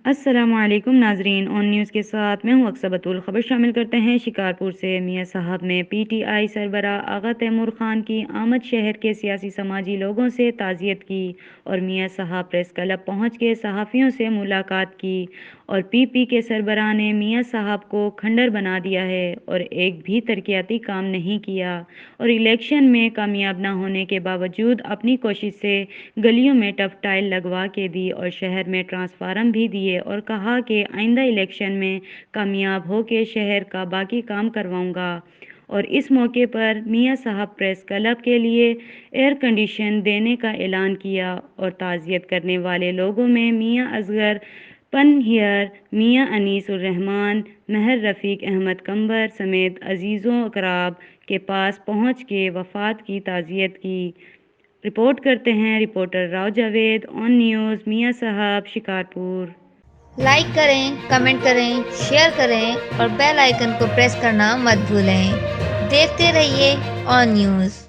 السلام علیکم ناظرین، آن نیوز کے ساتھ میں ہوں اکثر بطول۔ خبر شامل کرتے ہیں شکارپور سے۔ میاں صاحب میں پی ٹی آئی سربرا آغاںتیمور خان کی آمد، شہر کے سیاسی سماجی لوگوں سے تعزیت کی اور میاں صاحب پریس کلب پہنچ کے صحافیوں سے ملاقات کی، اور پی پی کے سربراہ نے میاں صاحب کو کھنڈر بنا دیا ہے اور ایک بھی ترقیاتی کام نہیں کیا، اور الیکشن میں کامیاب نہ ہونے کے باوجود اپنی کوشش سے گلیوں میں ٹا�যیل لگوا کے دی اور شہر میں ٹرانسفارم بھی دیے، اور کہا کہ آئندہ الیکشن میں کامیاب ہو کے شہر کا باقی کام کرواؤں گا۔ اور اس موقع پر میاں صاحب پریس کلب کے لیے ایئر کنڈیشن دینے کا اعلان کیا، اور تعزیت کرنے والے لوگوں میں میاں اصغر پنہیار، میاں انیس الرحمن، مہر رفیق احمد کمبر سمیت عزیزوں اقراب کے پاس پہنچ کے وفات کی تعزیت کی۔ رپورٹ کرتے ہیں رپورٹر راؤ جاوید، آن نیوز، میاں صاحب، شکارپور۔ لائک کریں، کمنٹ کریں، شیئر کریں اور بیل آئیکن کو پریس کرنا مت بھولیں۔ دیکھتے رہیے آن نیوز۔